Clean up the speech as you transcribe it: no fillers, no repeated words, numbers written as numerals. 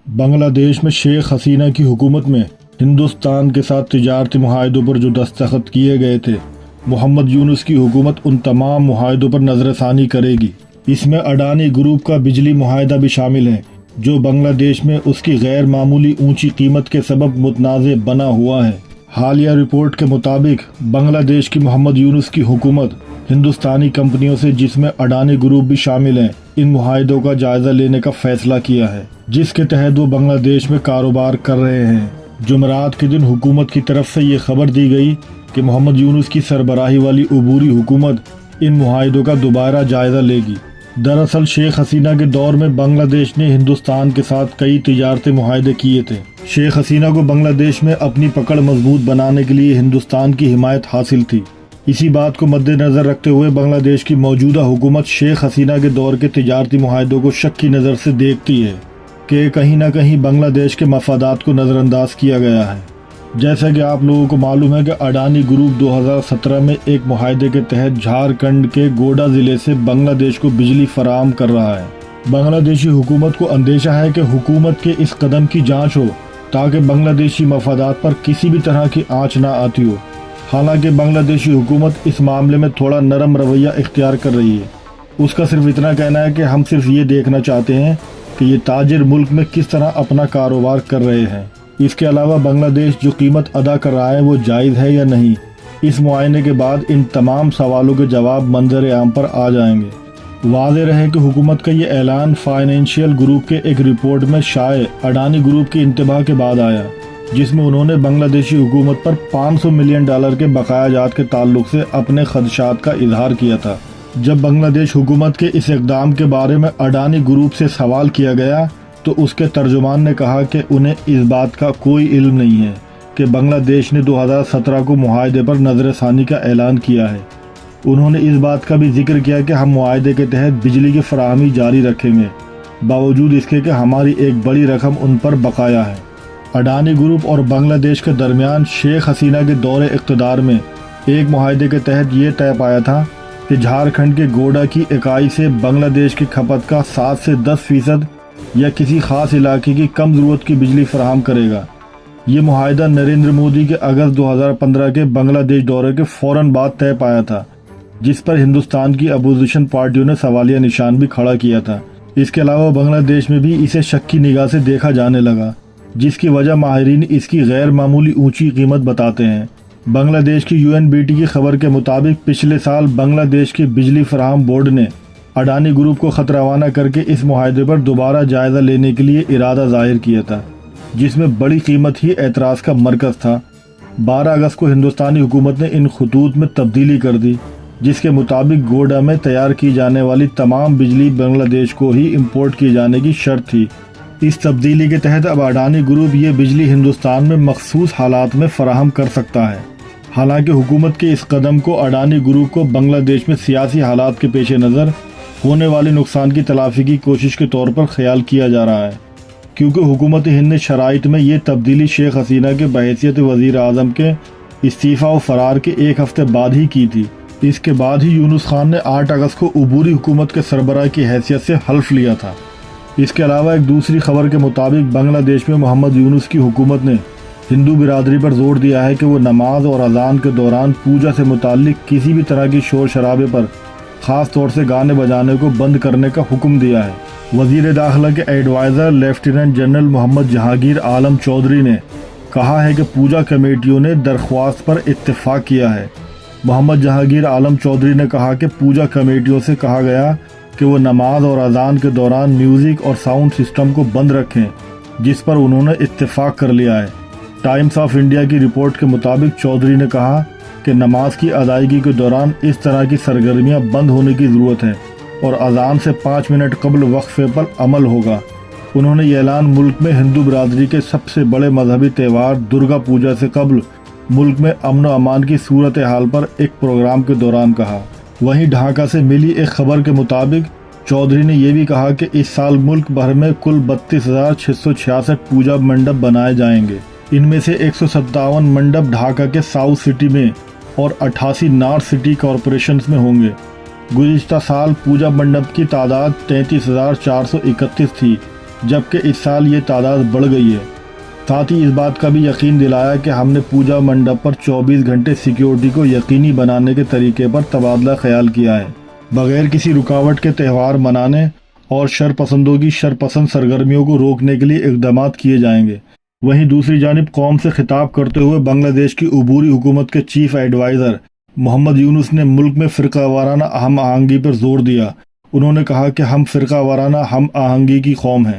بنگلہ دیش میں شیخ حسینہ کی حکومت میں ہندوستان کے ساتھ تجارتی معاہدوں پر جو دستخط کیے گئے تھے، محمد یونس کی حکومت ان تمام معاہدوں پر نظر ثانی کرے گی۔ اس میں اڈانی گروپ کا بجلی معاہدہ بھی شامل ہے، جو بنگلہ دیش میں اس کی غیر معمولی اونچی قیمت کے سبب متنازع بنا ہوا ہے۔ حالیہ رپورٹ کے مطابق بنگلہ دیش کی محمد یونس کی حکومت ہندوستانی کمپنیوں سے، جس میں اڈانی گروپ بھی شامل ہیں، ان معاہدوں کا جائزہ لینے کا فیصلہ کیا ہے، جس کے تحت وہ بنگلہ دیش میں کاروبار کر رہے ہیں۔ جمعرات کے دن حکومت کی طرف سے یہ خبر دی گئی کہ محمد یونس کی سربراہی والی عبوری حکومت ان معاہدوں کا دوبارہ جائزہ لے گی۔ دراصل شیخ حسینہ کے دور میں بنگلہ دیش نے ہندوستان کے ساتھ کئی تجارتی معاہدے کیے تھے۔ شیخ حسینہ کو بنگلہ دیش میں اپنی پکڑ مضبوط بنانے کے لیے ہندوستان کی حمایت حاصل تھی۔ اسی بات کو مد نظر رکھتے ہوئے بنگلہ دیش کی موجودہ حکومت شیخ حسینہ کے دور کے تجارتی معاہدوں کو شک کی نظر سے دیکھتی ہے کہ کہیں نہ کہیں بنگلہ دیش کے مفادات کو نظر انداز کیا گیا ہے۔ جیسا کہ آپ لوگوں کو معلوم ہے کہ اڈانی گروپ 2017 میں ایک معاہدے کے تحت جھارکھنڈ کے گوڈا ضلع سے بنگلہ دیش کو بجلی فراہم کر رہا ہے۔ بنگلہ دیشی حکومت کو اندیشہ ہے کہ حکومت کے اس قدم کی جانچ ہو تاکہ بنگلہ دیشی مفادات پر کسی بھی طرح کی آنچ نہ آتی ہو۔ حالانکہ بنگلہ دیشی حکومت اس معاملے میں تھوڑا نرم رویہ اختیار کر رہی ہے۔ اس کا صرف اتنا کہنا ہے کہ ہم صرف یہ دیکھنا چاہتے ہیں کہ یہ تاجر ملک میں کس طرح اپنا کاروبار کر رہے ہیں۔ اس کے علاوہ بنگلہ دیش جو قیمت ادا کر رہا ہے وہ جائز ہے یا نہیں، اس معائنے کے بعد ان تمام سوالوں کے جواب منظر عام پر آ جائیں گے۔ واضح رہے کہ حکومت کا یہ اعلان فائنینشیل گروپ کے ایک رپورٹ میں شائع اڈانی گروپ کی انتباہ کے بعد آیا، جس میں انہوں نے بنگلہ دیشی حکومت پر $500 ملین کے بقایا جات کے تعلق سے اپنے خدشات کا اظہار کیا تھا۔ جب بنگلہ دیش حکومت کے اس اقدام کے بارے میں اڈانی گروپ سے سوال کیا گیا تو اس کے ترجمان نے کہا کہ انہیں اس بات کا کوئی علم نہیں ہے کہ بنگلہ دیش نے 2017 کو معاہدے پر نظر ثانی کا اعلان کیا ہے۔ انہوں نے اس بات کا بھی ذکر کیا کہ ہم معاہدے کے تحت بجلی کی فراہمی جاری رکھیں گے، باوجود اس کے کہ ہماری ایک بڑی رقم ان پر بقایا ہے۔ اڈانی گروپ اور بنگلہ دیش کے درمیان شیخ حسینہ کے دور اقتدار میں ایک معاہدے کے تحت یہ طے پایا تھا کہ جھارکھنڈ کے گوڈا کی اکائی سے بنگلہ دیش کی کھپت کا 7 سے 10% یا کسی خاص علاقے کی کم ضرورت کی بجلی فراہم کرے گا۔ یہ معاہدہ نریندر مودی کے اگست 2015 کے بنگلہ دیش دورے کے فوراً بعد طے پایا تھا، جس پر ہندوستان کی اپوزیشن پارٹیوں نے سوالیہ نشان بھی کھڑا کیا تھا۔ اس کے علاوہ بنگلہ دیش میں بھی اسے شک کی نگاہ سے دیکھا جانے لگا، جس کی وجہ ماہرین اس کی غیر معمولی اونچی قیمت بتاتے ہیں۔ بنگلہ دیش کی UNBT کی خبر کے مطابق پچھلے سال بنگلہ دیش کی بجلی فراہم بورڈ نے اڈانی گروپ کو خط روانہ کر کے اس معاہدے پر دوبارہ جائزہ لینے کے لیے ارادہ ظاہر کیا تھا، جس میں بڑی قیمت ہی اعتراض کا مرکز تھا۔ 12 اگست کو ہندوستانی حکومت نے ان خطوط میں تبدیلی کر دی، جس کے مطابق گوڈا میں تیار کی جانے والی تمام بجلی بنگلہ دیش کو ہی امپورٹ کیے جانے کی شرط تھی۔ اس تبدیلی کے تحت اب اڈانی گروپ یہ بجلی ہندوستان میں مخصوص حالات میں فراہم کر سکتا ہے۔ حالانکہ حکومت کے اس قدم کو اڈانی گروپ کو بنگلہ دیش میں سیاسی حالات کے پیش نظر ہونے والے نقصان کی تلافی کی کوشش کے طور پر خیال کیا جا رہا ہے، کیونکہ حکومت ہند نے شرائط میں یہ تبدیلی شیخ حسینہ کے بحیثیت وزیر اعظم کے استعفیٰ و فرار کے ایک ہفتے بعد ہی کی تھی۔ اس کے بعد ہی یونس خان نے 8 اگست کو عبوری حکومت کے سربراہ کی حیثیت سے حلف لیا تھا۔ اس کے علاوہ ایک دوسری خبر کے مطابق بنگلہ دیش میں محمد یونس کی حکومت نے ہندو برادری پر زور دیا ہے کہ وہ نماز اور اذان کے دوران پوجا سے متعلق کسی بھی طرح کی شور شرابے پر، خاص طور سے گانے بجانے کو بند کرنے کا حکم دیا ہے۔ وزیر داخلہ کے ایڈوائزر لیفٹیننٹ جنرل محمد جہانگیر عالم چودھری نے کہا ہے کہ پوجا کمیٹیوں نے درخواست پر اتفاق کیا ہے۔ محمد جہانگیر عالم چودھری نے کہا کہ پوجا کمیٹیوں سے کہا گیا کہ وہ نماز اور اذان کے دوران میوزک اور ساؤنڈ سسٹم کو بند رکھیں، جس پر انہوں نے اتفاق کر لیا ہے۔ ٹائمز آف انڈیا کی رپورٹ کے مطابق چودھری نے کہا کہ نماز کی ادائیگی کے دوران اس طرح کی سرگرمیاں بند ہونے کی ضرورت ہے اور اذان سے 5 منٹ قبل وقفے پر عمل ہوگا۔ انہوں نے یہ اعلان ملک میں ہندو برادری کے سب سے بڑے مذہبی تہوار درگا پوجا سے قبل ملک میں امن و امان کی صورتحال پر ایک پروگرام کے دوران کہا۔ وہیں ڈھاکہ سے ملی ایک خبر کے مطابق چودھری نے یہ بھی کہا کہ اس سال ملک بھر میں کل 32,666 پوجا منڈپ بنائے جائیں گے۔ ان میں سے 157 منڈپ ڈھاکہ کے ساؤتھ سٹی میں اور 88 نارتھ سٹی کارپوریشنز میں ہوں گے۔ گزشتہ سال پوجا منڈپ کی تعداد 33,431 تھی، جبکہ اس سال یہ تعداد بڑھ گئی ہے۔ ساتھ ہی اس بات کا بھی یقین دلایا کہ ہم نے پوجا منڈپ پر 24 گھنٹے سیکیورٹی کو یقینی بنانے کے طریقے پر تبادلہ خیال کیا ہے۔ بغیر کسی رکاوٹ کے تہوار منانے اور شرپسندوں کی شرپسند سرگرمیوں کو روکنے کے لیے اقدامات کیے جائیں گے۔ وہیں دوسری جانب قوم سے خطاب کرتے ہوئے بنگلہ دیش کی عبوری حکومت کے چیف ایڈوائزر محمد یونس نے ملک میں فرقہ وارانہ ہم آہنگی پر زور دیا۔ انہوں نے کہا کہ ہم فرقہ وارانہ ہم آہنگی کی قوم ہیں۔